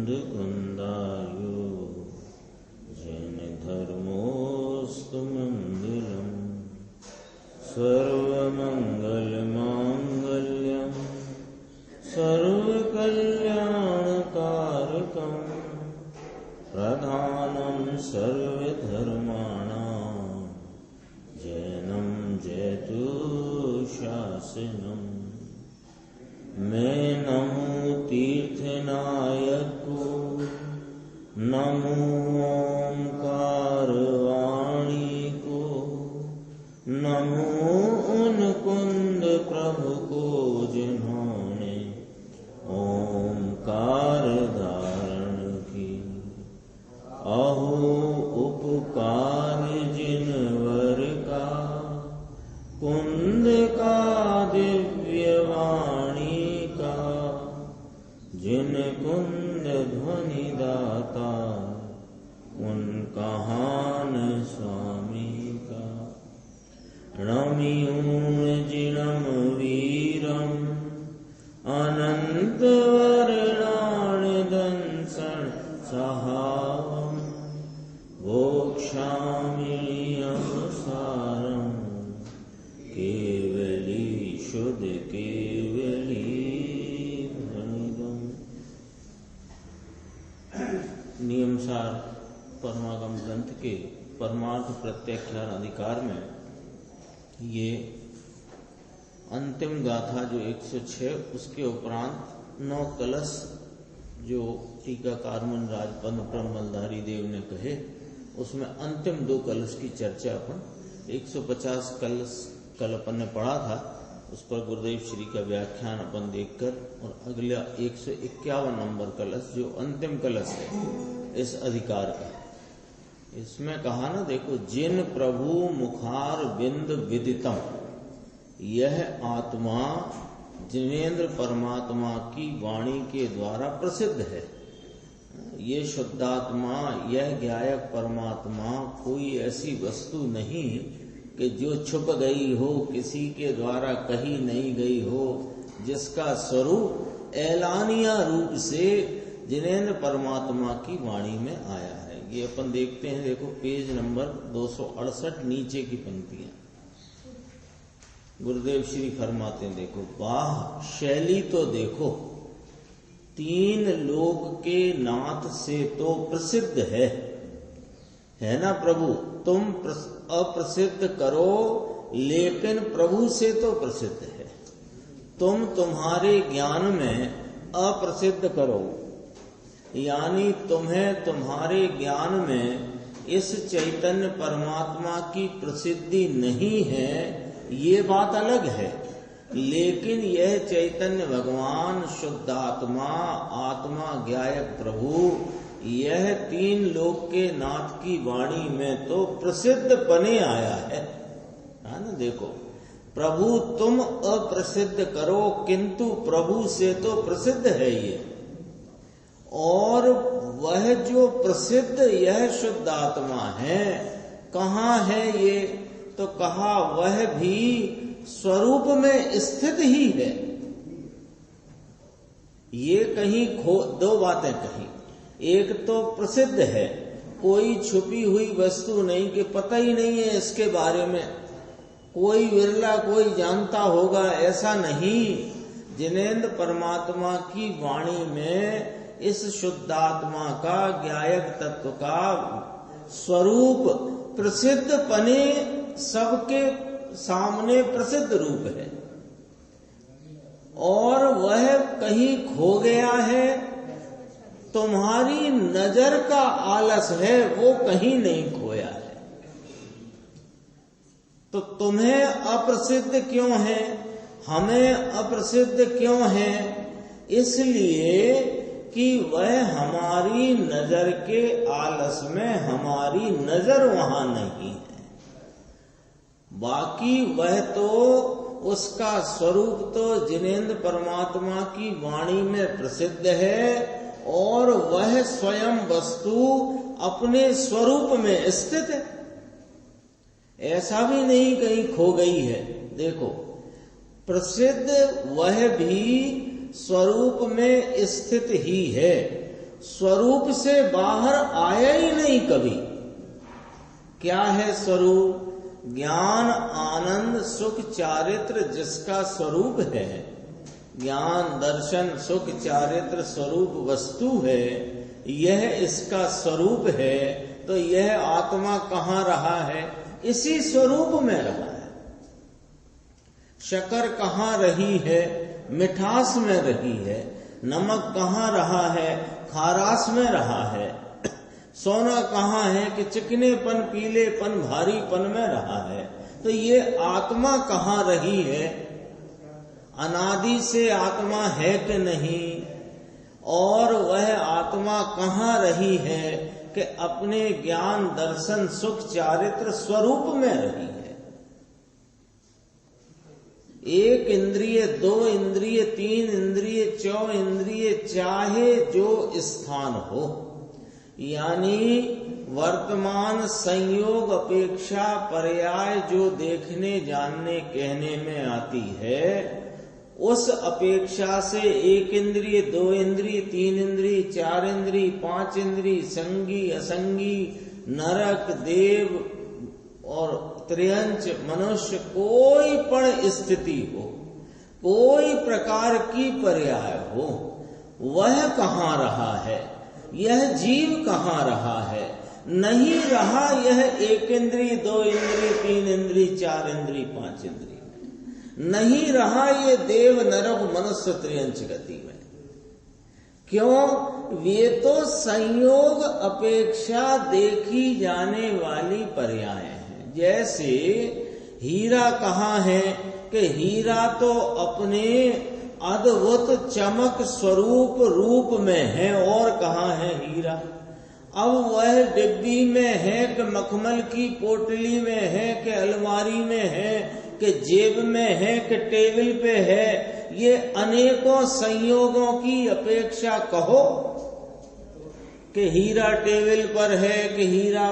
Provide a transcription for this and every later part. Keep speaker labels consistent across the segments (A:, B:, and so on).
A: कुंद कुंदायु जैन धर्मोस्तु मंगलम सर्वमंगल मांगल्यम सर्वकल्याणकारकम प्रधानम सर्वधर्माणां जैनम जयतु शासनम। मैं नमो तीर्थनायक को, नमो ओंकार वाणी को, नमो उन कुंद प्रभु को जिन्होंने ओंकार धारण की। अहो उपकार जिनवर का, कुंद का दिव्य वाणी का, जिन कुंद ध्वनि दाता उन कहान स्वामी का। रमियूं जिनम वीरम अनंत वर्णाण दंसन सहावम वोक्षामियम सारम केवली शुद्ध केवली धनिदम। नियमसार परमागम ग्रंथ के परमार्थ प्रत्याख्यान अधिकार में ये अंतिम गाथा जो 106, उसके उपरांत 9 कलश जो टीकाकार मुनिराज पद्मप्रम मलधारी देव ने कहे, उसमें अंतिम 2 कलश की चर्चा अपन 150 कलश कल अपन ने पढ़ा था, उस पर गुरुदेव श्री का व्याख्यान अपन देखकर, और अगला 151 नंबर कलश जो अंतिम कलश है इस अधिकार का, इसमें कहा ना, देखो, जिन प्रभु मुखार बिंद विदितम, यह आत्मा जिनेन्द्र परमात्मा की वाणी के द्वारा प्रसिद्ध है। ये शुद्धात्मा, यह ज्ञायक परमात्मा कोई ऐसी वस्तु नहीं कि जो छुप गई हो, किसी के द्वारा कही नहीं गई हो, जिसका स्वरूप ऐलानिया रूप से जिनेन्द्र परमात्मा की वाणी में आया है। ये अपन देखते हैं, देखो पेज नंबर 268 नीचे की पंक्तियां। गुरुदेव श्री फरमाते हैं, देखो, वाह शैली तो देखो, 3 लोक के नाथ से तो प्रसिद्ध है ना प्रभु। तुम अप्रसिद्ध करो, लेकिन प्रभु से तो प्रसिद्ध है। तुम तुम्हारे ज्ञान में अप्रसिद्ध करो, यानी तुम्हें तुम्हारे ज्ञान में इस चैतन्य परमात्मा की प्रसिद्धि नहीं है, ये बात अलग है। लेकिन यह चैतन्य भगवान शुद्धात्मा, आत्मा ज्ञायक प्रभु, यह 3 लोक के नाथ की वाणी में तो प्रसिद्ध बने आया है ना। देखो, प्रभु तुम अप्रसिद्ध करो, किंतु प्रभु से तो प्रसिद्ध है ये। और वह जो प्रसिद्ध यह शुद्ध आत्मा है, कहाँ है ये, तो कहा वह भी स्वरूप में स्थित ही है। ये कहीं 2 बातें कही। एक तो प्रसिद्ध है, कोई छुपी हुई वस्तु नहीं कि पता ही नहीं है इसके बारे में, कोई विरला कोई जानता होगा, ऐसा नहीं। जिनेन्द्र परमात्मा की वाणी में इस शुद्धात्मा का, ज्ञायक तत्व का स्वरूप प्रसिद्ध पने, सबके सामने प्रसिद्ध रूप है। और वह कहीं खो गया है, तुम्हारी नजर का आलस है, वो कहीं नहीं खोया है। तो तुम्हें अप्रसिद्ध क्यों है, हमें अप्रसिद्ध क्यों है? इसलिए कि वह हमारी नजर के आलस में, हमारी नजर वहां नहीं है। बाकी वह तो, उसका स्वरूप तो जिनेन्द्र परमात्मा की वाणी में प्रसिद्ध है, और वह स्वयं वस्तु अपने स्वरूप में स्थित है। ऐसा भी नहीं कहीं खो गई है। देखो, प्रसिद्ध वह भी स्वरूप में स्थित ही है। स्वरूप से बाहर आया ही नहीं कभी। क्या है स्वरूप? ज्ञान, आनंद, सुख, चारित्र जिसका स्वरूप है, ज्ञान, दर्शन, सुख, चारित्र स्वरूप वस्तु है, यह इसका स्वरूप है। तो यह आत्मा कहाँ रहा है? इसी स्वरूप में रहा है। शक्कर कहाँ रही है? मिठास में रही है। नमक कहाँ रहा है? खारास में रहा है। सोना कहाँ है कि चिकनेपन, पीलेपन, भारीपन में रहा है। तो ये आत्मा कहाँ रही है? अनादि से आत्मा है कि नहीं? और वह आत्मा कहाँ रही है कि अपने ज्ञान, दर्शन, सुख, चारित्र स्वरूप में रही है। एक इंद्रिय, दो इंद्रिय, तीन इंद्रिय, चौ इंद्रिय, चाहे जो स्थान हो, यानी वर्तमान संयोग अपेक्षा पर्याय जो देखने, जानने, कहने में आती है, उस अपेक्षा से एक इंद्रिय, दो इंद्रिय, तीन इंद्रिय, चार इंद्रिय, पांच इंद्रिय, संगी, असंगी, नरक, देव और त्रियंच, मनुष्य, कोई पण स्थिति हो, कोई प्रकार की पर्याय हो, वह कहाँ रहा है? यह जीव कहाँ रहा है? नहीं रहा यह एक इंद्रिय, दो इंद्रिय, तीन इंद्रिय, चार इंद्रिय, पांच इंद्रिय। नहीं रहा ये देव, नरक, मनुष्य, त्रियंच गति में। क्यों? वे तो संयोग अपेक्षा देखी जाने वाली पर्याय हैं। जैसे हीरा कहाँ है कि हीरा तो अपने अद्भुत चमक स्वरूप रूप में है, और कहाँ है हीरा? अब वह डिब्बी में है कि मखमल की पोटली में है कि अलमारी में है कि जेब में है कि टेबल पे है, ये अनेकों संयोगों की अपेक्षा कहो कि हीरा टेबल पर है कि हीरा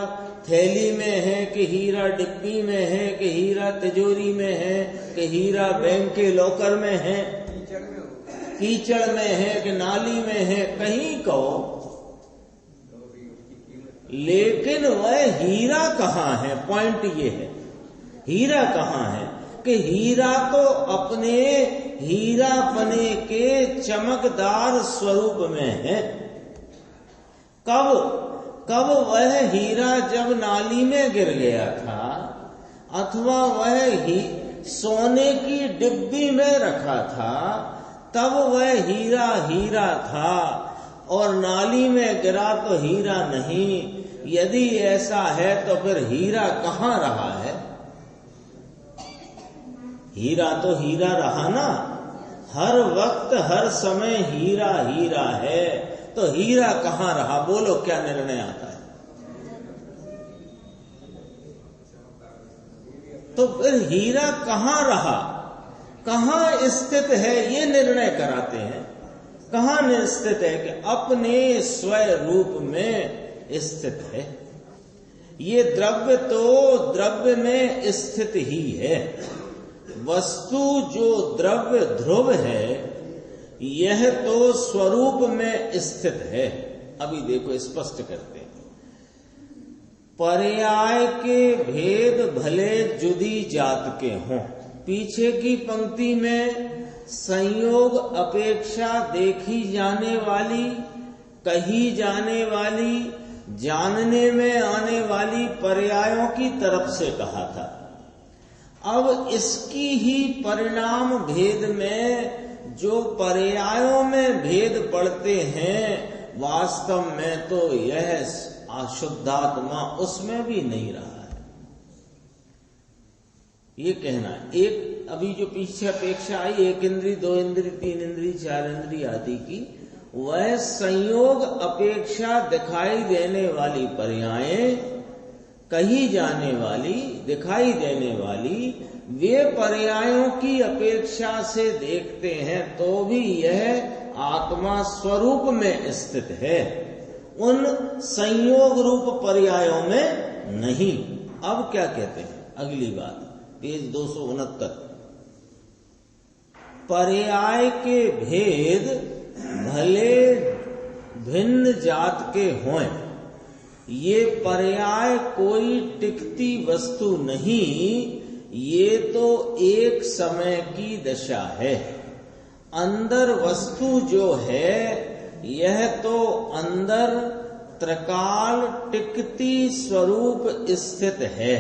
A: थैली में है कि हीरा डिब्बी में है कि हीरा तिजोरी में है कि हीरा बैंक के लॉकर में है, कीचड़ में है कि नाली में है, कहीं कहो, लेकिन वह हीरा कहाँ है? पॉइंट ये है, हीरा कहाँ है कि हीरा तो अपने हीरा बने के चमकदार स्वरूप में है। कब वह हीरा जब नाली में गिर गया था, अथवा वह सोने की डिब्बी में रखा था, तब वह हीरा हीरा था और नाली में गिरा तो हीरा नहीं। यदि ऐसा है तो फिर हीरा कहाँ रहा है? हीरा तो हीरा रहा ना, हर वक्त हर समय हीरा हीरा है, तो हीरा कहाँ रहा? बोलो क्या निर्णय आता है? तो फिर हीरा कहाँ रहा, कहाँ स्थित है, ये निर्णय कराते हैं। कहाँ स्थित है कि अपने स्वयं रूप में स्थित है। ये द्रव्य तो द्रव्य में स्थित ही है। वस्तु जो द्रव्य ध्रुव है, यह तो स्वरूप में स्थित है। अभी देखो स्पष्ट करते हैं। पर्याय के भेद भले जुदी जात के हों। पीछे की पंक्ति में संयोग अपेक्षा देखी जाने वाली, कही जाने वाली, जानने में आने वाली पर्यायों की तरफ से कहा था। अब इसकी ही परिणाम भेद में जो पर्यायों में भेद पड़ते हैं, वास्तव में तो यह अशुद्धात्मा उसमें भी नहीं रहा है। ये कहना है। एक अभी जो पीछे अपेक्षा आई, एक इंद्री, दो इंद्री, तीन इंद्री, चार इंद्री आदि की, वह संयोग अपेक्षा दिखाई देने वाली पर्यायें, कही जाने वाली, दिखाई देने वाली, वे पर्यायों की अपेक्षा से देखते हैं तो भी यह आत्मा स्वरूप में स्थित है, उन संयोग रूप पर्यायों में नहीं। अब क्या कहते हैं? अगली बात, पेज 269। पर्याय के भेद भले भिन्न जात के हों, ये पर्याय कोई टिकती वस्तु नहीं, ये तो एक समय की दशा है। अंदर वस्तु जो है यह तो अंदर त्रिकाल टिकती स्वरूप स्थित है,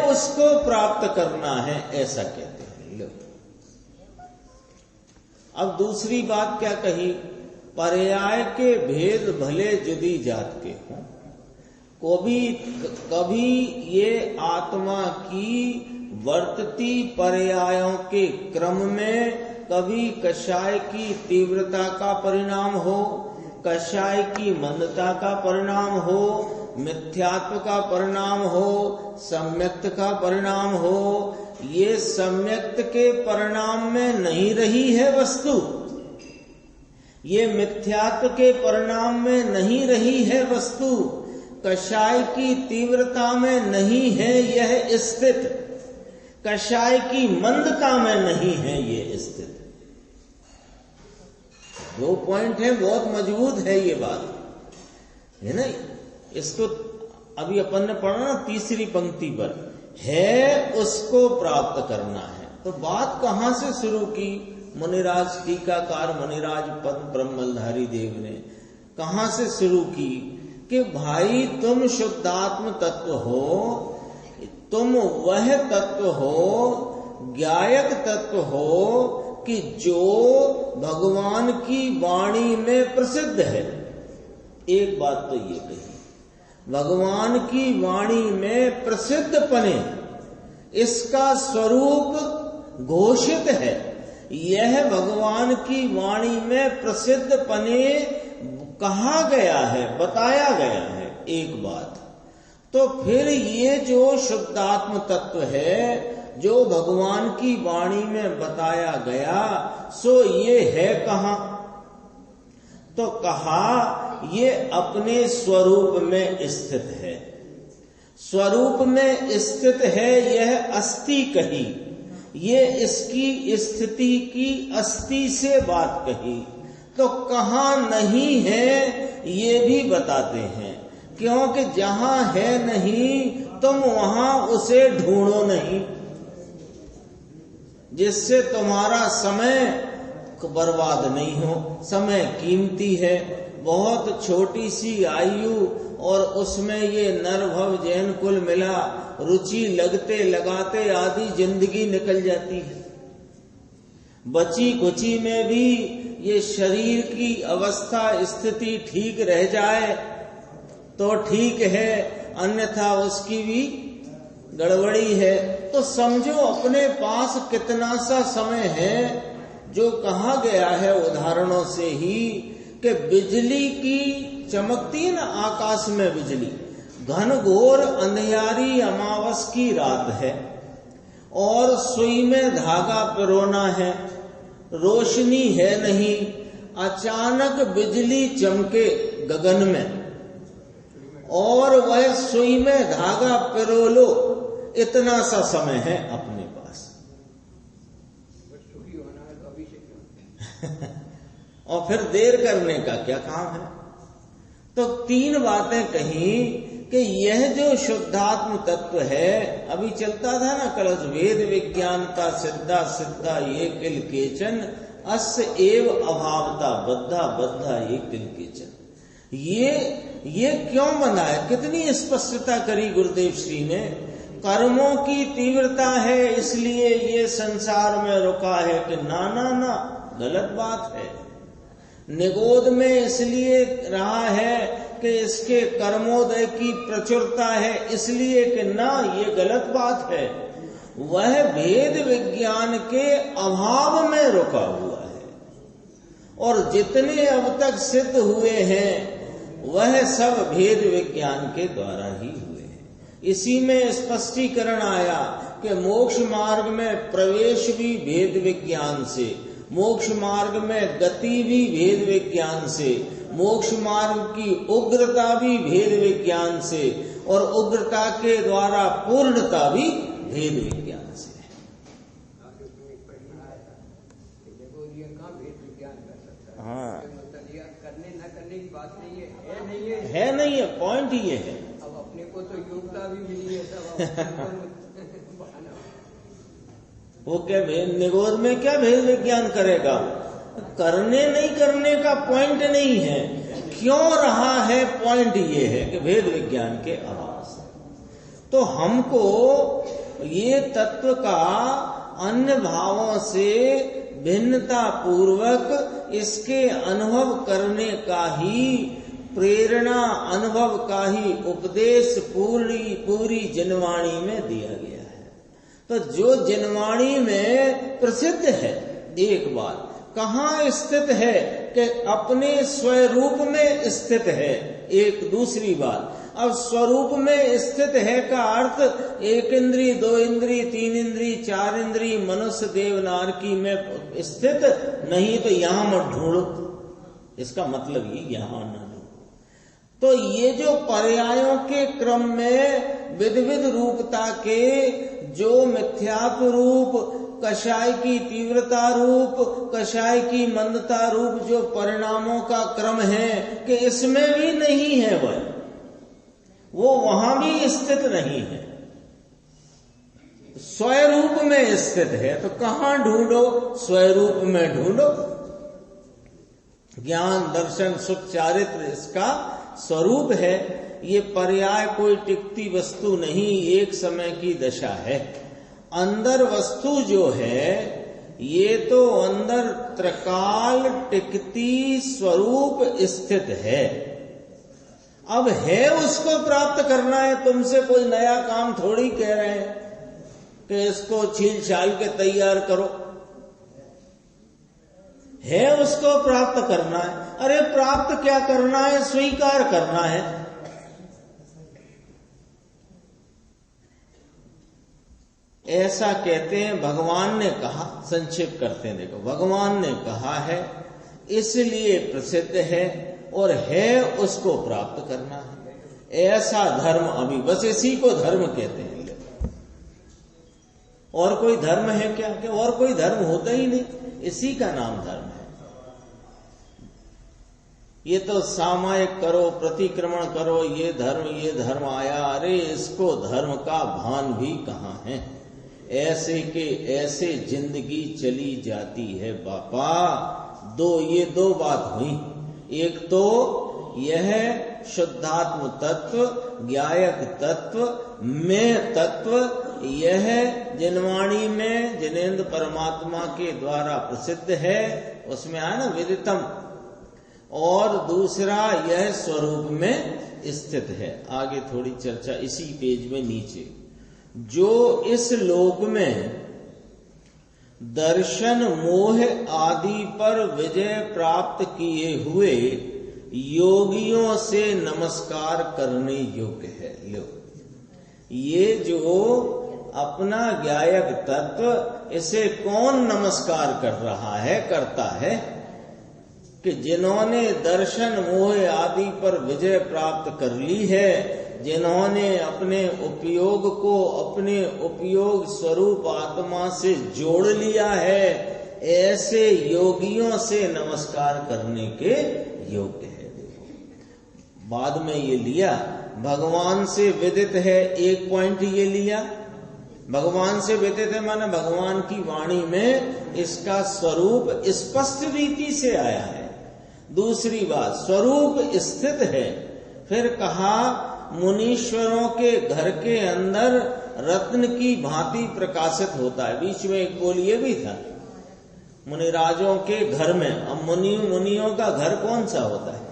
A: उसको प्राप्त करना है, ऐसा कहते हैं। लो अब दूसरी बात क्या कही, पर्याय के भेद भले जुदी जात के हों, कभी ये आत्मा की वर्तती पर्यायों के क्रम में कभी कषाय की तीव्रता का परिणाम हो, कषाय की मंदता का परिणाम हो, मिथ्यात्व का परिणाम हो, सम्यक्त का परिणाम हो। ये सम्यक्त के परिणाम में नहीं रही है वस्तु, ये मिथ्यात्व के परिणाम में नहीं रही है वस्तु, कषाय की तीव्रता में नहीं है यह स्थित, कषाय की मंदता में नहीं है ये स्थित। दो पॉइंट है, बहुत मजबूत है ये बात, है ना। इसको अभी अपन ने पढ़ा ना तीसरी पंक्ति पर, है उसको प्राप्त करना है। तो बात कहां से शुरू की, मुनिराज टीकाकार मुनिराज पद ब्रह्मलधारी देव ने कहां से शुरू की कि भाई तुम शुद्धात्म तत्व हो, तुम वह तत्व हो, ज्ञायक तत्व हो कि जो भगवान की वाणी में प्रसिद्ध है। एक बात तो ये कही, भगवान की वाणी में प्रसिद्ध पने, इसका स्वरूप घोषित है। यह भगवान की वाणी में प्रसिद्ध पने कहा गया है, बताया गया है। एक बात तो फिर ये जो शुद्धात्म तत्व है, जो भगवान की वाणी में बताया गया, सो ये है कहाँ? तो कहा ये अपने स्वरूप में स्थित है। स्वरूप में स्थित है, यह अस्थि कही, ये इसकी स्थिति की अस्थि से बात कही। तो कहाँ नहीं है ये भी बताते हैं, क्योंकि जहां है नहीं तुम वहां उसे ढूंढो नहीं, जिससे तुम्हारा समय बर्बाद नहीं हो। समय कीमती है, बहुत छोटी सी आयु और उसमें ये नरभव जैन कुल मिला, रुचि लगते लगाते आधी जिंदगी निकल जाती है। बची कुची में भी ये शरीर की अवस्था स्थिति ठीक रह जाए तो ठीक है, अन्यथा उसकी भी गड़बड़ी है। तो समझो अपने पास कितना सा समय है, जो कहा गया है उदाहरणों से ही कि बिजली की चमकती है ना आकाश में बिजली, घनघोर अंधियारी अमावस की रात है और सुई में धागा पिरोना है, रोशनी है नहीं, अचानक बिजली चमके गगन में और वह सुई में धागा पिरो लो, इतना सा समय है अपने पास। और फिर देर करने का क्या काम है? तो तीन बातें कही कि यह जो शुद्धात्म तत्व है, अभी चलता था ना कलश, वेद विज्ञानता सिद्धा सिद्धा ये किल केचन, अस्य एव अभावता बद्धा बद्धा ये किल केचन। ये क्यों बना है? कितनी स्पष्टता करी गुरुदेव श्री ने। कर्मों की तीव्रता है इसलिए ये संसार में रुका है कि ना ना ना, गलत बात है। निगोद में इसलिए रहा है कि इसके कर्मोदय की प्रचुरता है इसलिए कि ना, ये गलत बात है। वह भेद विज्ञान के अभाव में रुका हुआ है और जितने अब तक सिद्ध हुए हैं वह सब भेद विज्ञान के द्वारा ही हुए हैं। इसी में स्पष्टीकरण आया कि मोक्ष मार्ग में प्रवेश भी भेद विज्ञान से, मोक्ष मार्ग में गति भी भेद विज्ञान से, मोक्ष मार्ग की उग्रता भी भेद विज्ञान से और उग्रता के द्वारा पूर्णता भी भेद विज्ञान से। हाँ,
B: की बात नहीं है,
A: है नहीं है, पॉइंट ये है।
B: अब अपने को तो योग्यता भी मिली है तब
A: वो क्या निगोद में क्या भेद विज्ञान करेगा? करने नहीं करने का पॉइंट नहीं है, क्यों रहा है पॉइंट ये है कि भेद विज्ञान के अभाव से। तो हमको ये तत्व का अन्य भावों से भिन्नता पूर्वक इसके अनुभव करने का ही प्रेरणा, अनुभव का ही उपदेश पूरी जिनवाणी में दिया गया है। तो जो जिनवाणी में प्रसिद्ध है, एक बात कहाँ स्थित है कि अपने स्वरूप में स्थित है, एक दूसरी बात। अब स्वरूप में स्थित है का अर्थ एक इंद्री, दो इंद्री, तीन इंद्री, चार इंद्री, मनुष्य, देव, नारकी में स्थित नहीं तो यहां मत ढूंढो, इसका मतलब ये यहां न ढूंढो। तो ये जो पर्यायों के क्रम में विविध रूपता के जो मिथ्यात्व रूप, कषाय की तीव्रता रूप, कषाय की मंदता रूप जो परिणामों का क्रम है कि इसमें भी नहीं है वो वहां भी स्थित नहीं है, स्वरूप में स्थित है। तो कहां ढूंढो? स्वरूप में ढूंढो। ज्ञान, दर्शन, सुख, चारित्र इसका स्वरूप है। ये पर्याय कोई टिकती वस्तु नहीं, एक समय की दशा है। अंदर वस्तु जो है ये तो अंदर त्रिकाल टिकती स्वरूप स्थित है। अब है उसको प्राप्त करना है, तुमसे कोई नया काम थोड़ी कह रहे हैं कि इसको छील छाल के तैयार करो, है उसको प्राप्त करना है। अरे प्राप्त क्या करना है? स्वीकार करना है। ऐसा कहते हैं, भगवान ने कहा, संक्षेप करते हैं, देखो भगवान ने कहा है इसलिए प्रसिद्ध है और है उसको प्राप्त करना है। ऐसा धर्म अभी बस इसी को धर्म कहते हैं। और कोई धर्म है क्या? कि और कोई धर्म होता ही नहीं, इसी का नाम धर्म है। ये तो सामायिक करो, प्रतिक्रमण करो, ये धर्म आया। अरे इसको धर्म का भान भी कहाँ है? ऐसे के ऐसे जिंदगी चली जाती है बापा। ये दो बात हुई। एक तो यह शुद्धात्म तत्व, ज्ञायक तत्व, मैं तत्व, यह जिनवाणी में जिनेन्द्र परमात्मा के द्वारा प्रसिद्ध है, उसमें आया ना विदितम। और दूसरा यह स्वरूप में स्थित है। आगे थोड़ी चर्चा इसी पेज में नीचे। जो इस लोक में दर्शन, मोह आदि पर विजय प्राप्त किए हुए योगियों से नमस्कार करने योग्य है। लो, ये जो अपना ज्ञायक तत्व, इसे कौन नमस्कार कर रहा है? करता है कि जिन्होंने दर्शन, मोह आदि पर विजय प्राप्त कर ली है, जिन्होंने अपने उपयोग को अपने उपयोग स्वरूप आत्मा से जोड़ लिया है, ऐसे योगियों से नमस्कार करने के योग्य है। देखो बाद में ये लिया, भगवान से विदित है, एक पॉइंट ये लिया। भगवान से विदित है माने भगवान की वाणी में इसका स्वरूप स्पष्ट रीति से आया है। दूसरी बात, स्वरूप स्थित है। फिर कहा मुनीश्वरों के घर के अंदर रत्न की भांति प्रकाशित होता है। बीच में एक बोल ये भी था, मुनिराजों के घर में। अब मुनियों का घर कौन सा होता है?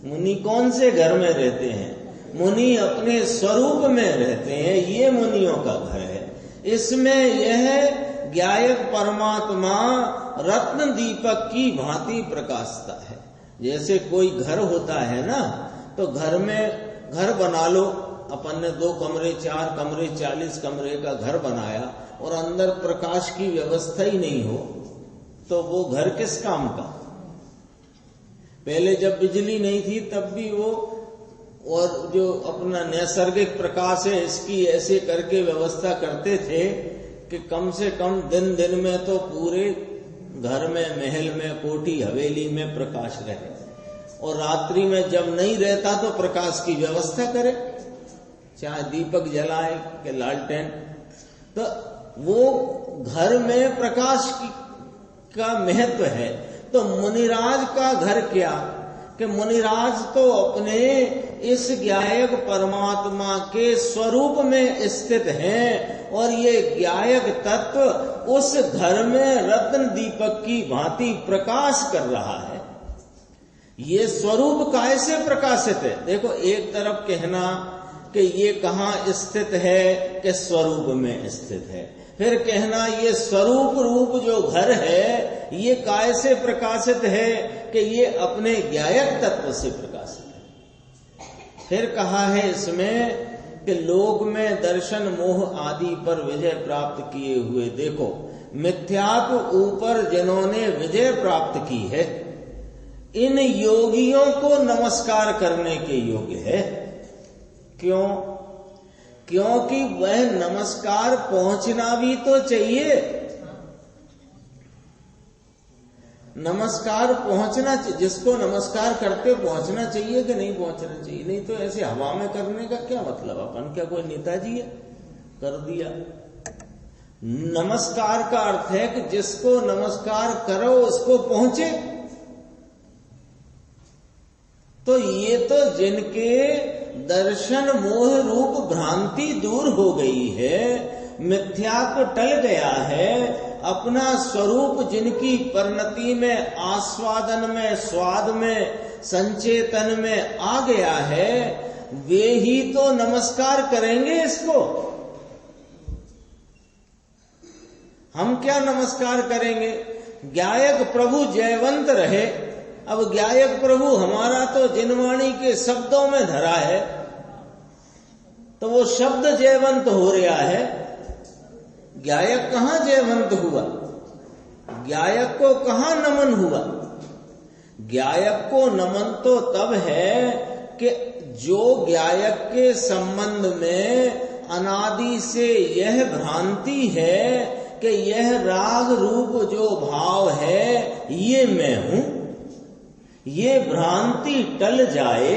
A: मुनि कौन से घर में रहते हैं? मुनि अपने स्वरूप में रहते हैं, ये मुनियों का घर है। इसमें यह ज्ञायक परमात्मा रत्न दीपक की भांति प्रकाशता है। जैसे कोई घर होता है ना, तो घर में घर बना लो, अपन ने 2 कमरे, 4 कमरे, 40 कमरे का घर बनाया और अंदर प्रकाश की व्यवस्था ही नहीं हो, तो वो घर किस काम का? पहले जब बिजली नहीं थी तब भी वो, और जो अपना नैसर्गिक प्रकाश है इसकी ऐसे करके व्यवस्था करते थे कि कम से कम दिन में तो पूरे घर में, महल में, कोठी हवेली में प्रकाश रहे, और रात्रि में जब नहीं रहता तो प्रकाश की व्यवस्था करे, चाहे दीपक जलाए कि लालटेन। तो वो घर में प्रकाश का महत्व है। तो मुनिराज का घर क्या कि मुनिराज तो अपने इस ज्ञायक परमात्मा के स्वरूप में स्थित हैं, और ये ज्ञायक तत्व उस घर में रत्न दीपक की भांति प्रकाश कर रहा है। ये स्वरूप कैसे प्रकाशित है? देखो, एक तरफ कहना कि ये कहाँ स्थित है कि स्वरूप में स्थित है, फिर कहना ये स्वरूप रूप जो घर है ये कैसे प्रकाशित है कि ये अपने ज्ञायक तत्व से प्रकाशित है। फिर कहा है इसमें कि लोक में दर्शन मोह आदि पर विजय प्राप्त किए हुए, देखो मिथ्यात्व ऊपर जिन्होंने विजय प्राप्त की है, इन योगियों को नमस्कार करने के योग्य है। क्यों? क्योंकि वह नमस्कार पहुंचना भी तो चाहिए। नमस्कार पहुंचना, जिसको नमस्कार करते पहुंचना चाहिए कि नहीं पहुंचना चाहिए? नहीं तो ऐसे हवा में करने का क्या मतलब? अपन क्या कोई नेताजी है, कर दिया। नमस्कार का अर्थ है कि जिसको नमस्कार करो उसको पहुंचे। तो ये तो जिनके दर्शन मोह रूप भ्रांति दूर हो गई है, मिथ्यात्व टल गया है, अपना स्वरूप जिनकी परिणति में, आस्वादन में, स्वाद में, संचेतन में आ गया है, वे ही तो नमस्कार करेंगे इसको। हम क्या नमस्कार करेंगे? ज्ञायक प्रभु जयवंत रहे। अब ज्ञायक प्रभु हमारा तो जिनवाणी के शब्दों में धरा है, तो वो शब्द जयवंत हो रहा है। ज्ञायक कहाँ जयवंत हुआ? ज्ञायक को कहाँ नमन हुआ? ज्ञायक को नमन तो तब है कि जो ज्ञायक के संबंध में अनादि से यह भ्रांति है कि यह राग रूप जो भाव है ये मैं हूं, ये भ्रांति टल जाए,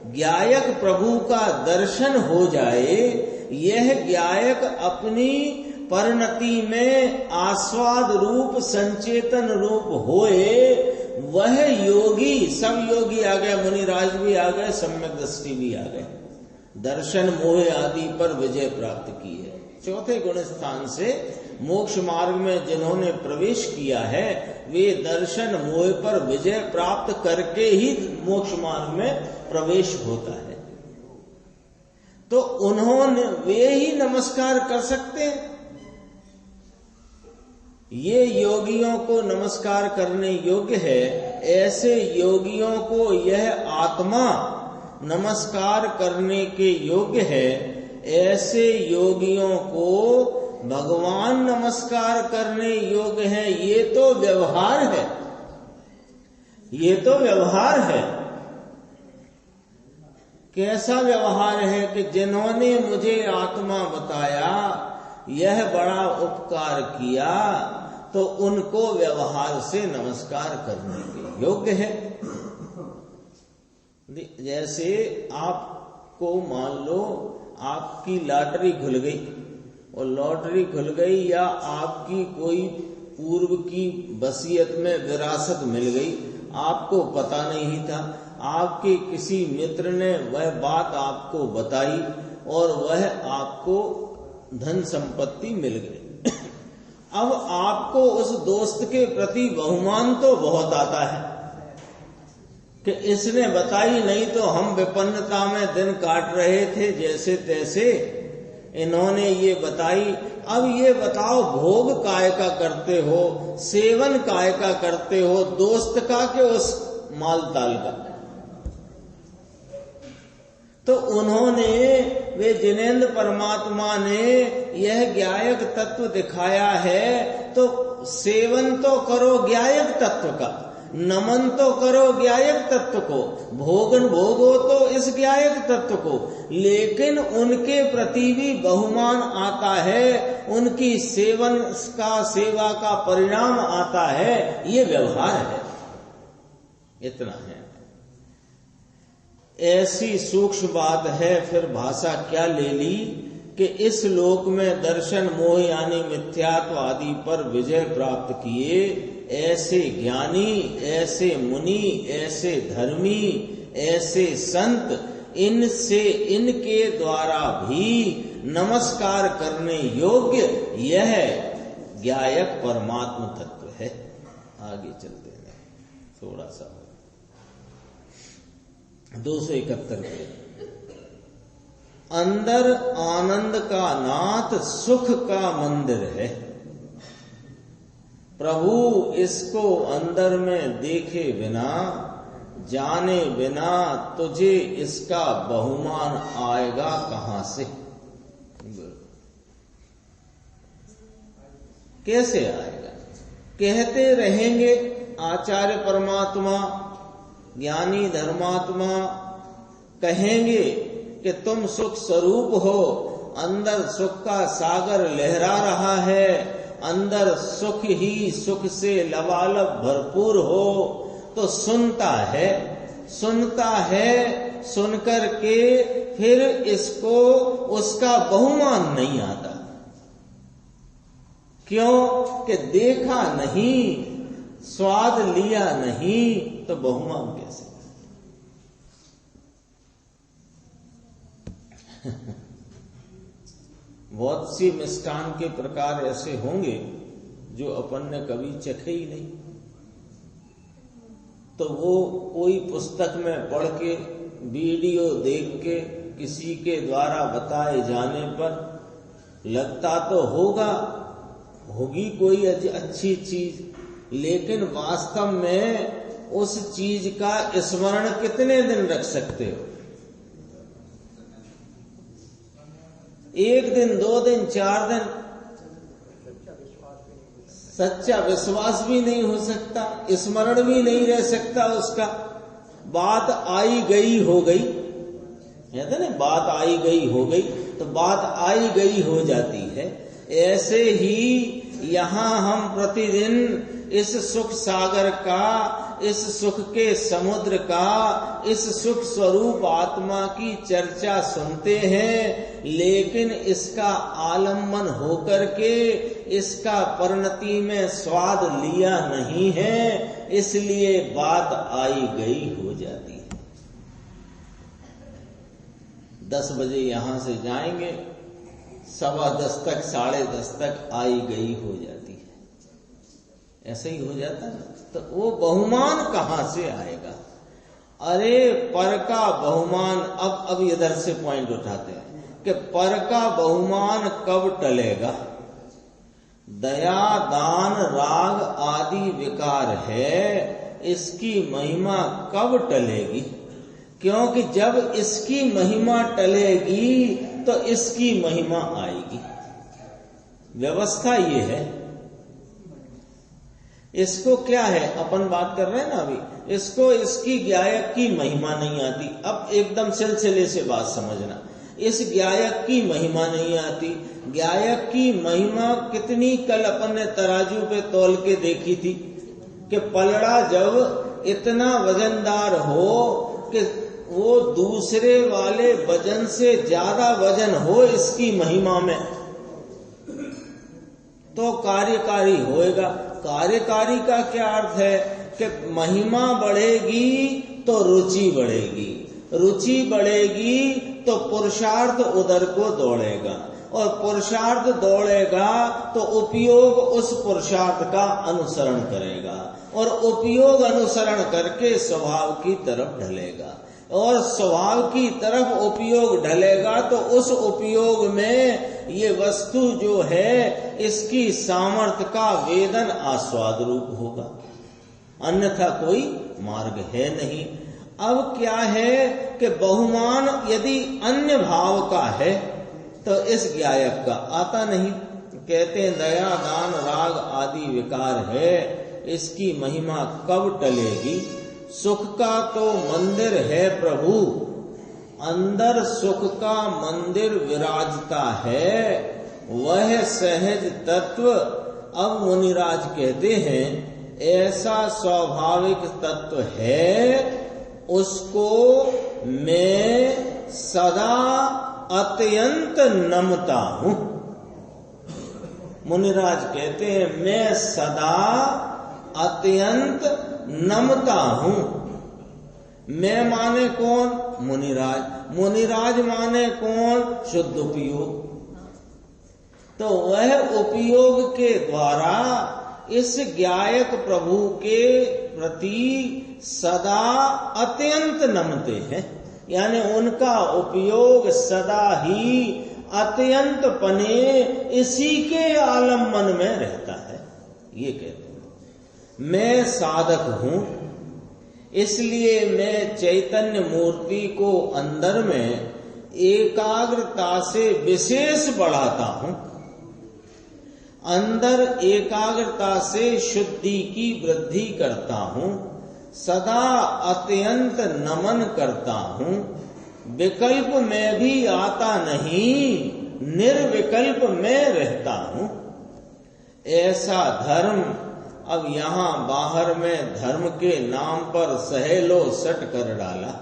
A: ज्ञायक प्रभु का दर्शन हो जाए, यह ज्ञायक अपनी परिणति में आस्वाद रूप, संचेतन रूप होए, वह योगी, सब योगी आ गए, मुनिराज भी आ गए, सम्यक दृष्टि भी आ गए, दर्शन मोह आदि पर विजय प्राप्त की है। चौथे गुण स्थान से मोक्ष मार्ग में जिन्होंने प्रवेश किया है, वे दर्शन मोह पर विजय प्राप्त करके ही मोक्ष मार्ग में प्रवेश होता है। तो उन्होंने, वे ही नमस्कार कर सकते हैं। ये योगियों को नमस्कार करने योग्य है। ऐसे योगियों को यह आत्मा नमस्कार करने के योग्य है। ऐसे योगियों को भगवान नमस्कार करने योग्य है। ये तो व्यवहार है, ये तो व्यवहार है। कैसा व्यवहार है कि जिन्होंने मुझे आत्मा बताया, यह बड़ा उपकार किया, तो उनको व्यवहार से नमस्कार करने के योग्य है। जैसे आपको मान लो आपकी लॉटरी खुल गई, और लॉटरी खुल गई या आपकी कोई पूर्व की वसीयत में विरासत मिल गई, आपको पता नहीं था, आपके किसी मित्र ने वह बात आपको बताई और वह आपको धन संपत्ति मिल गई। अब आपको उस दोस्त के प्रति बहुमान तो बहुत आता है कि इसने बताई, नहीं तो हम विपन्नता में दिन काट रहे थे जैसे तैसे, इन्होंने ये बताई। अब ये बताओ, भोग काय का करते हो, सेवन काय का करते हो, दोस्त का कि उस माल ताल का? तो उन्होंने, वे जिनेंद्र परमात्मा ने यह ज्ञायक तत्व दिखाया है, तो सेवन तो करो ज्ञायक तत्व का, नमन तो करो ज्ञायक तत्व को, भोगन भोगो तो इस ज्ञायक तत्व को, लेकिन उनके प्रति भी बहुमान आता है, उनकी सेवन का सेवा का परिणाम आता है, ये व्यवहार है। इतना है। ऐसी सूक्ष्म बात है, फिर भाषा क्या ले ली कि इस लोक में दर्शन मोह यानी मिथ्यात्व आदि पर विजय प्राप्त किए ऐसे ज्ञानी, ऐसे मुनि, ऐसे धर्मी, ऐसे संत, इनसे इनके द्वारा भी नमस्कार करने योग्य यह ज्ञायक परमात्म तत्व है। आगे चलते हैं थोड़ा सा 271 अंदर आनंद का नाथ सुख का मंदिर है, प्रभु इसको अंदर में देखे बिना जाने बिना तुझे इसका बहुमान आएगा कहां से? कैसे आएगा? कहते रहेंगे आचार्य परमात्मा, ज्ञानी धर्मात्मा कहेंगे कि तुम सुख स्वरूप हो, अंदर सुख का सागर लहरा रहा है, अंदर सुख ही सुख से लबालब भरपूर हो, तो सुनता है, सुनकर के फिर इसको उसका बहुमान नहीं आता। क्यों? कि देखा नहीं, स्वाद लिया नहीं, तो बहुमान कैसे? बहुत सी मिष्टान के प्रकार ऐसे होंगे जो अपन ने कभी चखे ही नहीं, तो वो कोई पुस्तक में पढ़ के, वीडियो देख के, किसी के द्वारा बताए जाने पर लगता तो होगी कोई अच्छी चीज, लेकिन वास्तव में उस चीज का स्मरण कितने दिन रख सकते हो? एक दिन, 2 दिन, 4 दिन, सच्चा विश्वास भी नहीं हो सकता, स्मरण भी नहीं रह सकता उसका। बात आई गई हो गई, कहते ना बात आई गई हो गई, तो बात आई गई हो जाती है। ऐसे ही यहाँ हम प्रतिदिन इस सुख सागर का, इस सुख के समुद्र का, इस सुख स्वरूप आत्मा की चर्चा सुनते हैं, लेकिन इसका आलम्बन होकर के इसका परिणति में स्वाद लिया नहीं है, इसलिए बात आई गई हो जाती है। 10 बजे यहां से जाएंगे, 10:15 तक, 10:30 तक आई गई हो जाती है। ऐसे ही हो जाता है। तो वो बहुमान कहां से आएगा? अरे पर का बहुमान, अब इधर से पॉइंट उठाते हैं कि पर का बहुमान कब टलेगा? दया, दान, राग आदि विकार है, इसकी महिमा कब टलेगी? क्योंकि जब इसकी महिमा टलेगी तो इसकी महिमा आएगी। व्यवस्था ये है। इसको क्या है, अपन बात कर रहे हैं ना अभी, इसको इसकी ज्ञायक की महिमा नहीं आती। अब एकदम सिलसिले से बात समझना, इस ज्ञायक की महिमा नहीं आती। ज्ञायक की महिमा कितनी कल अपन ने तराजू पे तौल के देखी थी कि पलड़ा जब इतना वजनदार हो कि वो दूसरे वाले वजन से ज्यादा वजन हो इसकी महिमा में, तो कार्यकारी होएगा। कार्यकारी का क्या अर्थ है कि महिमा बढ़ेगी तो रुचि बढ़ेगी, रुचि बढ़ेगी तो पुरुषार्थ उधर को दौड़ेगा, और पुरुषार्थ दौड़ेगा तो उपयोग उस पुरुषार्थ का अनुसरण करेगा, और उपयोग अनुसरण करके स्वभाव की तरफ ढलेगा, और स्वभाव की तरफ उपयोग ढलेगा तो उस उपयोग में ये वस्तु जो है इसकी सामर्थ्य का वेदन आस्वाद रूप होगा, अन्यथा कोई मार्ग है नहीं। अब क्या है कि बहुमान यदि अन्य भाव का है तो इस ज्ञायक का आता नहीं। कहते हैं दया, दान, राग आदि विकार है, इसकी महिमा कब टलेगी। सुख का तो मंदिर है प्रभु, अंदर सुख का मंदिर विराजता है, वह सहज तत्व। अब मुनिराज कहते हैं ऐसा स्वाभाविक तत्व है, उसको मैं सदा अत्यंत नमता हूं। मुनिराज कहते हैं मैं सदा अत्यंत नमता हूं। मैं माने कौन? मुनिराज। मुनिराज माने कौन? शुद्ध उपयोग। तो वह उपयोग के द्वारा इस ज्ञायक प्रभु के प्रति सदा अत्यंत नमते हैं, यानी उनका उपयोग सदा ही अत्यंत पने इसी के आलम्बन में रहता है। ये कहते हैं मैं साधक हूं, इसलिए मैं चैतन्य मूर्ति को अंदर में एकाग्रता से विशेष बढ़ाता हूं, अंदर एकाग्रता से शुद्धि की वृद्धि करता हूं, सदा अत्यंत नमन करता हूं, विकल्प में भी आता नहीं, निर्विकल्प में रहता हूं। ऐसा धर्म अब यहां बाहर में धर्म के नाम पर सहेलो सट कर डाला।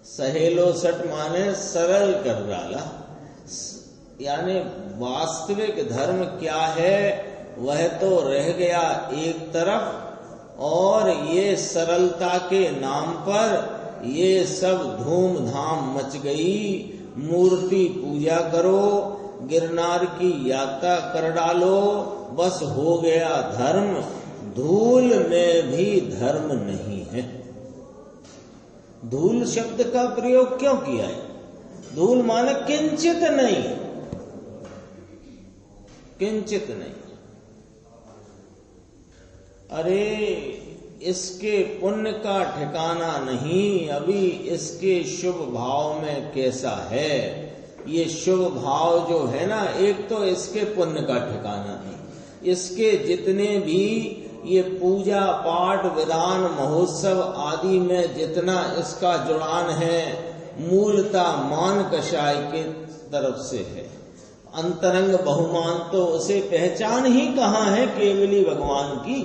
A: सहेलो सट माने सरल कर डाला, यानी वास्तविक धर्म क्या है वह तो रह गया एक तरफ, और ये सरलता के नाम पर ये सब धूमधाम मच गई। मूर्ति पूजा करो, गिरनार की यात्रा कर डालो, बस हो गया धर्म। धूल में भी धर्म नहीं है। धूल शब्द का प्रयोग क्यों किया है? धूल माने किंचित नहीं, किंचित नहीं। अरे इसके पुण्य का ठिकाना नहीं, अभी इसके शुभ भाव में कैसा है। ये शुभ भाव जो है ना, एक तो इसके पुण्य का ठिकाना नहीं, इसके जितने भी ये पूजा पाठ विधान महोत्सव आदि में जितना इसका जुड़ान है, मूलता मान कषाय के तरफ से है। अंतरंग बहुमान तो उसे पहचान ही कहाँ है केवली भगवान की।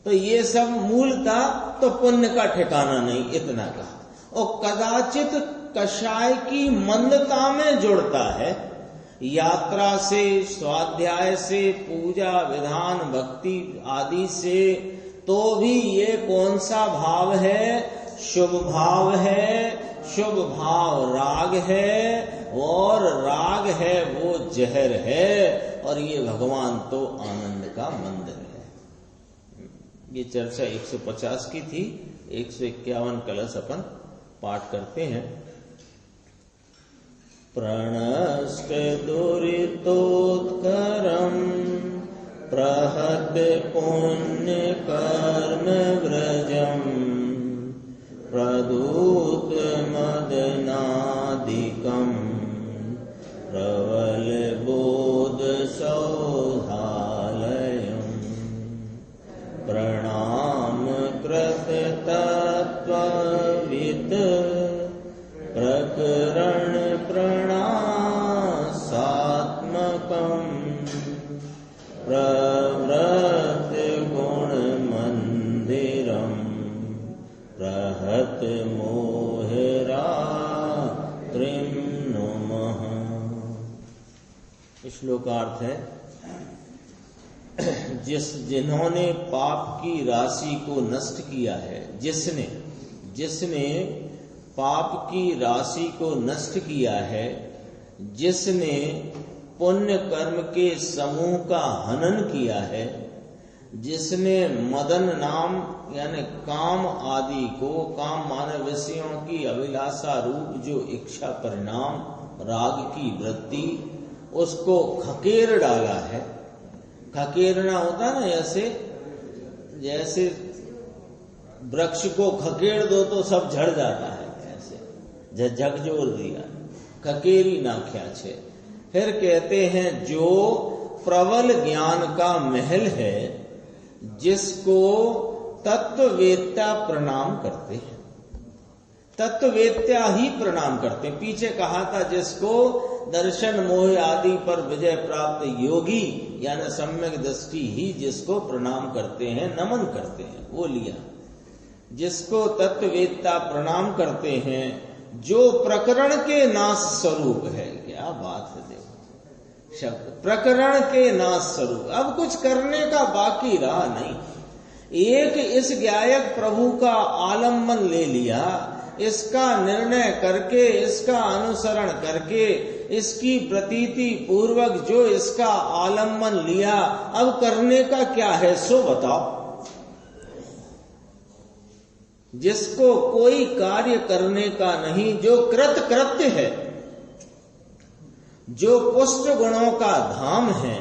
A: तो ये सब मूलता तो पुण्य का ठिकाना नहीं, इतना का। और कदाचित कषाय की मंदता में जुड़ता है, यात्रा से, स्वाध्याय से, पूजा विधान भक्ति आदि से, तो भी ये कौन सा भाव है? शुभ भाव है। शुभ भाव राग है, और राग है वो जहर है, और ये भगवान तो आनंद का मंदिर है। ये चर्चा 150 की थी। 151 कलश अपन पाठ करते हैं। प्रणष्ट दुरितोत्करम् प्रहत पुण्य कर्म व्रजम् प्रदूत मदनादिकम् प्रबल बोध सौधालयम् प्रणाम कृत तत्त्ववित् प्रकरण प्रणासात्मकम् प्रवृत्त गुण मंदिरम् प्रहत मोहरात्रिं नुमः। श्लोकार्थ है, जिन्होंने पाप की राशि को नष्ट किया है, जिसने पाप की राशि को नष्ट किया है, जिसने पुण्य कर्म के समूह का हनन किया है, जिसने मदन नाम यानी काम आदि को, काम माने विषयों की अभिलाषा रूप जो इच्छा परिणाम राग की वृत्ति, उसको खकेर डाला है। खकेरना होता ना, जैसे वृक्ष को खकेर दो तो सब झड़ जाता है, ऐसे झकझोर दिया, खकेरी नाख्या छे। फिर कहते हैं जो प्रबल ज्ञान का महल है, जिसको तत्ववेत्ता प्रणाम करते हैं। तत्ववेत्ता ही प्रणाम करते हैं। पीछे कहा था जिसको दर्शन मोह आदि पर विजय प्राप्त योगी यानी सम्यक दृष्टि ही जिसको प्रणाम करते हैं, नमन करते हैं, वो लिया। जिसको तत्ववेत्ता प्रणाम करते हैं, जो प्रकरण के नाश स्वरूप है। क्या बात है, देखो शब्द प्रकरण के नाश स्वरूप। अब कुछ करने का बाकी रहा नहीं। एक इस ज्ञायक प्रभु का आलम्बन ले लिया, इसका निर्णय करके, इसका अनुसरण करके, इसकी प्रतीति पूर्वक जो इसका आलम्बन लिया, अब करने का क्या है सो बताओ। जिसको कोई कार्य करने का नहीं, जो कृत कृत्य है, जो पुष्ट गुणों का धाम है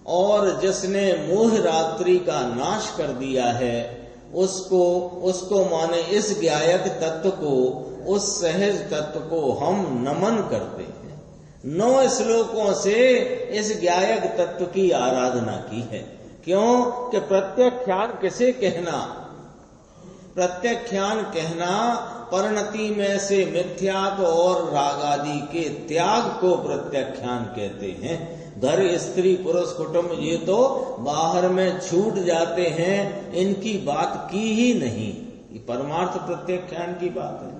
A: और जिसने मोह रात्रि का नाश कर दिया है, उसको माने इस ज्ञायक तत्व को, उस सहज तत्व को हम नमन करते हैं। 9 श्लोकों से इस ज्ञायक तत्व की आराधना की है। क्यों कि प्रत्यख्यान किसे कहना? प्रत्यख्यान कहना परिणति में से मिथ्यात्व और राग आदि के त्याग को प्रत्यख्यान कहते हैं। घर, स्त्री, पुरुष, कुटुंब ये तो बाहर में छूट जाते हैं, इनकी बात की ही नहीं। ये परमार्थ प्रत्यख्यान की बात है।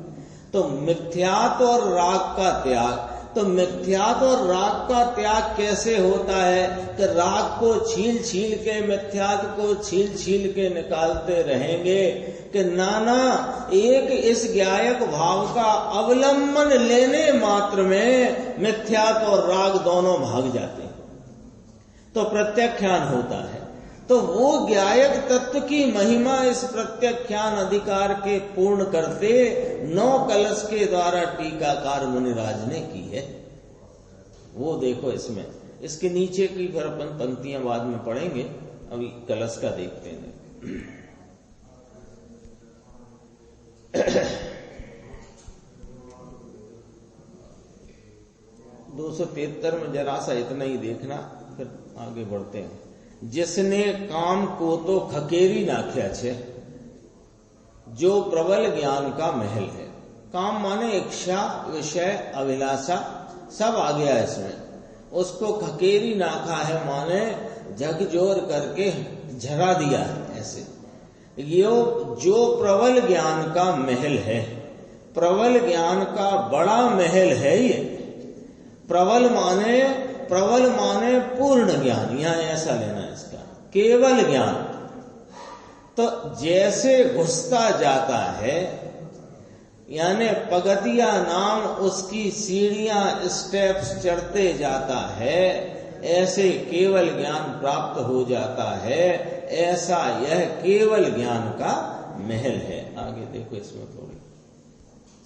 A: तो मिथ्यात्व और राग का त्याग, तो मिथ्यात्व और राग का त्याग कैसे होता है कि राग को छील छील के, मिथ्यात्व को छील छील के निकालते रहेंगे कि नाना एक इस ज्ञायक भाव का अवलंबन लेने मात्र में मिथ्यात्व और राग दोनों भाग जाते हैं, तो प्रत्यख्यान होता है। तो वो ज्ञायक तत्व की महिमा इस प्रत्यख्यान अधिकार के पूर्ण करते 9 कलश के द्वारा टीकाकार मुनिराज ने की है। वो देखो इसमें, इसके नीचे की फिर अपन पंक्तियां बाद में पढ़ेंगे, अभी कलश का देखते हैं। 273 में जरा सा इतना ही देखना, फिर आगे बढ़ते हैं। जिसने काम को तो खकेरी नाख्या छे, जो प्रबल ज्ञान का महल है। काम माने इच्छा, विषय, अभिलाषा सब आ गया इसमें। उसको खकेरी नाखा है माने झकझोर करके झरा दिया है। ऐसे ये जो प्रबल ज्ञान का महल है, प्रबल ज्ञान का बड़ा महल है ये। प्रबल माने पूर्ण ज्ञान, यहां ऐसा लेना है इसका, केवल ज्ञान। तो जैसे घुसता जाता है, यानी पगतिया नाम उसकी सीढ़ियां, स्टेप्स चढ़ते जाता है, ऐसे केवल ज्ञान प्राप्त हो जाता है। ऐसा यह केवल ज्ञान का महल है। आगे देखो, इसमें थोड़ी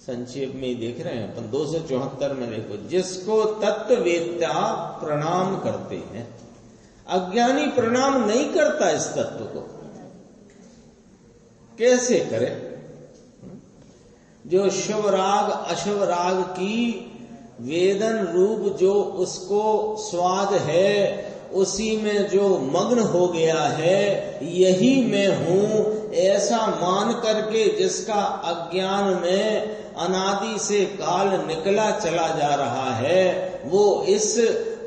A: संक्षेप में ही देख रहे हैं अपन। 274 में देखो, जिसको तत्ववेत्ता प्रणाम करते हैं। अज्ञानी प्रणाम नहीं करता इस तत्व को, कैसे करे? जो शुभ राग अशुभ राग की वेदन रूप जो उसको स्वाद है, उसी में जो मग्न हो गया है, यही मैं हूं ऐसा मान करके जिसका अज्ञान में अनादि से काल निकला चला जा रहा है, वो इस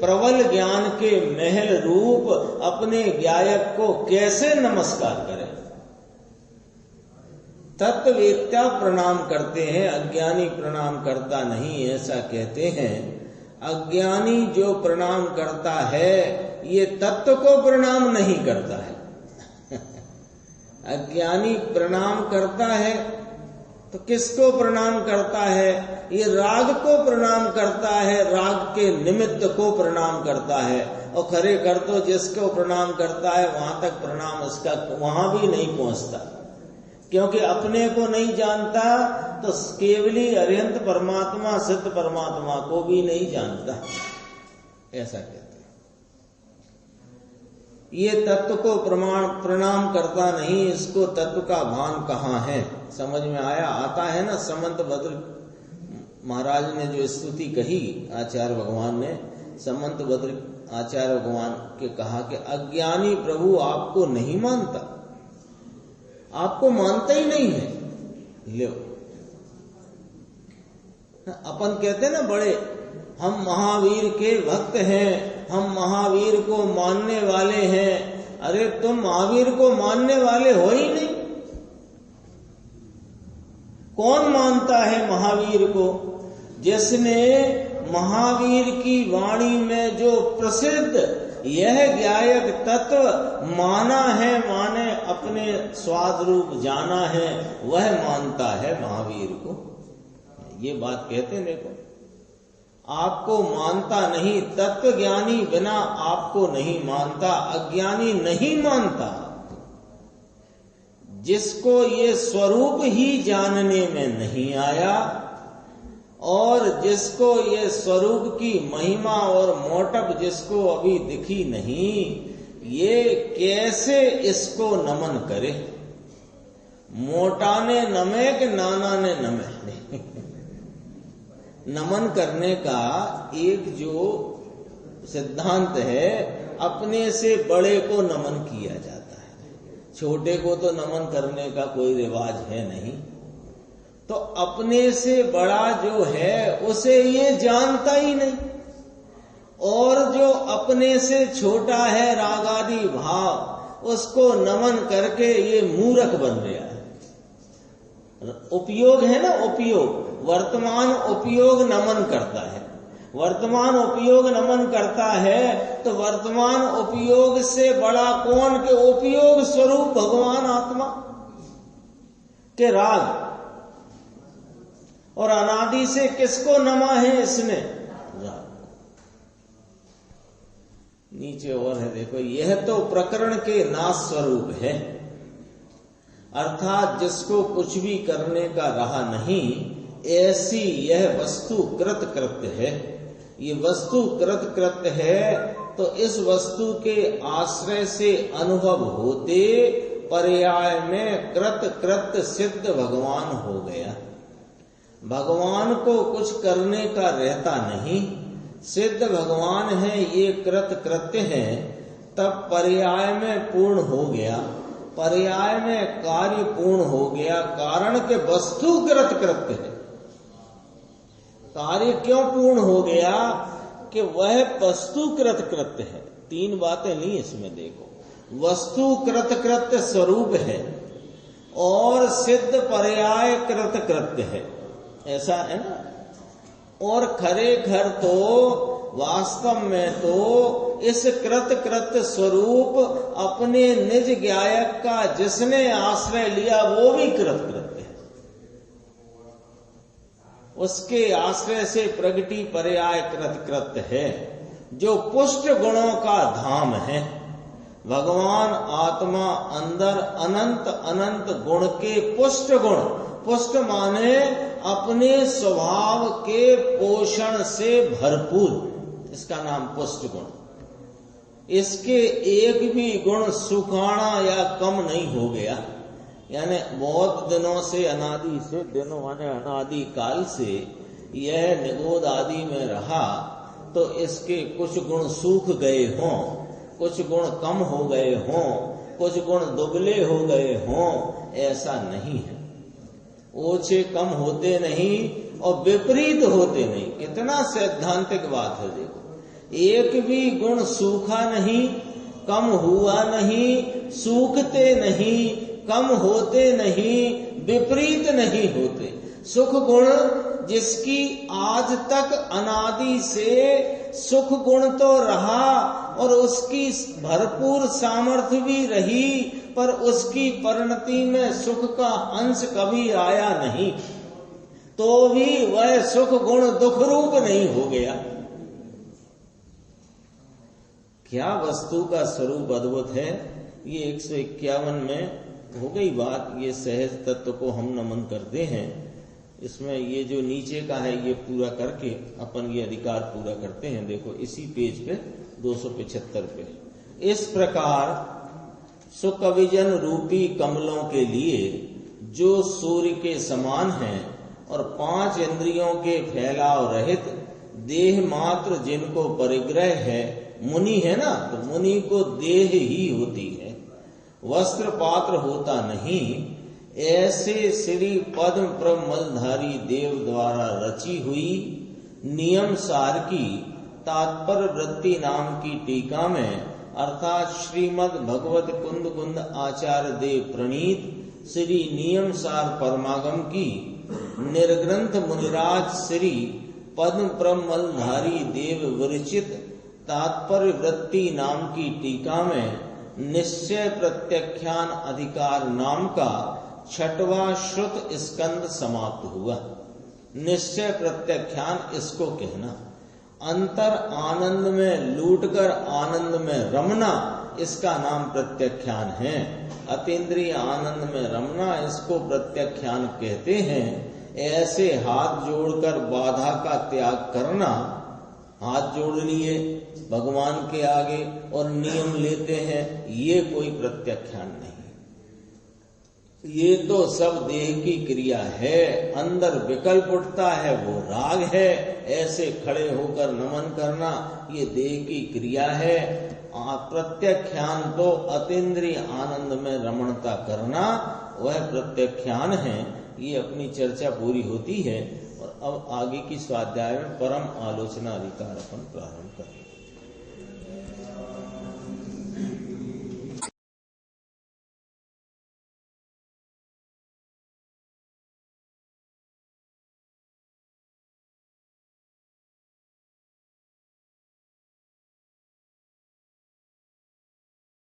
A: प्रबल ज्ञान के महल रूप अपने ज्ञायक को कैसे नमस्कार करे? तत्ववेत्ता प्रणाम करते हैं, अज्ञानी प्रणाम करता नहीं, ऐसा कहते हैं। अज्ञानी जो प्रणाम करता है, ये तत्व को प्रणाम नहीं करता है। अज्ञानी प्रणाम करता है तो किसको प्रणाम करता है? ये राग को प्रणाम करता है, राग के निमित्त को प्रणाम करता है। और खरे कर तो जिसको प्रणाम करता है वहां तक प्रणाम उसका वहां भी नहीं पहुंचता, क्योंकि अपने को नहीं जानता तो केवली अरिहंत परमात्मा, सिद्ध परमात्मा को भी नहीं जानता। ऐसा कहते हैं। ये तत्व को प्रणाम करता नहीं, इसको तत्व का भान कहाँ है? समझ में आया? आता है ना। समंत भद्र महाराज ने जो स्तुति कही, आचार्य भगवान ने, समंत भद्र आचार्य भगवान के कहा कि अज्ञानी प्रभु आपको नहीं मानता, आपको मानता ही नहीं है। लो, अपन कहते हैं ना बड़े, हम महावीर के भक्त हैं, हम महावीर को मानने वाले हैं। अरे तुम महावीर को मानने वाले हो ही नहीं। कौन मानता है महावीर को? जिसने महावीर की वाणी में जो प्रसिद्ध यह ज्ञायक तत्व माना है, माने अपने स्वाद रूप जाना है, वह मानता है महावीर को। ये बात कहते हैं, देखो आपको मानता नहीं, तत्व ज्ञानी बिना आपको नहीं मानता, अज्ञानी नहीं मानता। जिसको ये स्वरूप ही जानने में नहीं आया और जिसको ये स्वरूप की महिमा और मोटप जिसको अभी दिखी नहीं, ये कैसे इसको नमन करे? मोटा ने नमे कि नाना ने नमे। नमन करने का एक जो सिद्धांत है, अपने से बड़े को नमन किया जाता है, छोटे को तो नमन करने का कोई रिवाज है नहीं। तो अपने से बड़ा जो है उसे ये जानता ही नहीं, और जो अपने से छोटा है राग आदि भाव, उसको नमन करके ये मूर्ख बन गया है। उपयोग है ना, उपयोग, वर्तमान उपयोग नमन करता है, वर्तमान उपयोग नमन करता है। तो वर्तमान उपयोग से बड़ा कौन? के उपयोग स्वरूप भगवान आत्मा के राग। और अनादि से किसको नमा है इसने? राग। नीचे और है, देखो, यह तो प्रकरण के नाश स्वरूप है, अर्थात जिसको कुछ भी करने का रहा नहीं, ऐसी यह वस्तु कृत कृत्य है। ये वस्तु कृत कृत्य है, तो इस वस्तु के आश्रय से अनुभव होते पर्याय में कृत कृत्य सिद्ध भगवान हो गया। भगवान को कुछ करने का रहता नहीं, सिद्ध भगवान है, ये कृत कृत्य है, तब पर्याय में पूर्ण हो गया, पर्याय में कार्य पूर्ण हो गया। कारण के वस्तु कृत कृत्य है। कार्य क्यों पूर्ण हो गया? कि वह वस्तु कृत कृत्य है। तीन बातें ली इसमें, देखो, वस्तु कृत कृत्य स्वरूप है और सिद्ध पर्याय कृत कृत्य है, ऐसा है ना। और खरे घर तो वास्तव में तो इस कृत कृत्य स्वरूप अपने निज ज्ञायक का जिसने आश्रय लिया वो भी कृत कृत्य है। उसके आश्रय से प्रगति पर्याय कृत कृत्य है, जो पुष्ट गुणों का धाम है। भगवान आत्मा अंदर अनंत अनंत गुण के पुष्ट गुण, पुष्ट माने अपने स्वभाव के पोषण से भरपूर, इसका नाम पुष्ट गुण। इसके एक भी गुण सुखाना या कम नहीं हो गया, यानी बहुत दिनों से, अनादि से, दिनों माने अनादि काल से यह निगोद आदि में रहा, तो इसके कुछ गुण सूख गए हों, कुछ गुण कम हो गए हों, कुछ गुण दुबले हो गए हों, ऐसा नहीं है। ओछे कम होते नहीं और विपरीत होते नहीं। कितना सैद्धांतिक बात है, देखो, एक भी गुण सूखा नहीं, कम हुआ नहीं, सूखते नहीं, कम होते नहीं, विपरीत नहीं होते। सुख गुण जिसकी आज तक अनादि से सुख गुण तो रहा और उसकी भरपूर सामर्थ्य भी रही, पर उसकी परिणति में सुख का अंश कभी आया नहीं, तो भी वह सुख गुण दुख रूप नहीं हो गया। क्या वस्तु का स्वरूप अद्भुत है। ये 151 में हो गई बात। ये सहज तत्व को हम नमन करते हैं। इसमें ये जो नीचे का है ये पूरा करके अपन ये अधिकार पूरा करते हैं। देखो इसी पेज पे 275 पे, इस प्रकार सुकविजन रूपी कमलों के लिए जो सूर्य के समान हैं और 5 इंद्रियों के फैलाव रहित देह मात्र जिनको परिग्रह है, मुनि है ना, तो मुनि को देह ही होती है, वस्त्र पात्र होता नहीं। ऐसे श्री पद्म प्रमलधारी देव द्वारा रची हुई नियम सार की तात्पर्य वृत्ति नाम की टीका में अर्थात श्रीमद् भगवत कुंद कुंद आचार्य देव प्रणीत श्री नियम सार परमागम की निर्ग्रंथ मुनिराज श्री पद्म प्रमलधारी देव विरचित तात्पर्य वृत्ति नाम की टीका में निश्चय प्रत्याख्यान अधिकार नाम का 6वां श्रुत स्कंद समाप्त हुआ। निश्चय प्रत्याख्यान इसको कहना, अंतर आनंद में लूटकर आनंद में रमना, इसका नाम प्रत्याख्यान है। अतीन्द्रिय आनंद में रमना, इसको प्रत्याख्यान कहते हैं। ऐसे हाथ जोड़कर बाधा का त्याग करना, हाथ जोड़ लिए भगवान के आगे और नियम लेते हैं, ये कोई प्रत्याख्यान नहीं। ये तो सब देह की क्रिया है, अंदर विकल्प उठता है वो राग है। ऐसे खड़े होकर नमन करना ये देह की क्रिया है। प्रत्याख्यान तो अतीन्द्रिय आनंद में रमणता करना, वह प्रत्याख्यान है। ये अपनी चर्चा पूरी होती है और अब आगे की स्वाध्याय में परम आलोचना अधिकार अपन प्रारंभ करेंगे।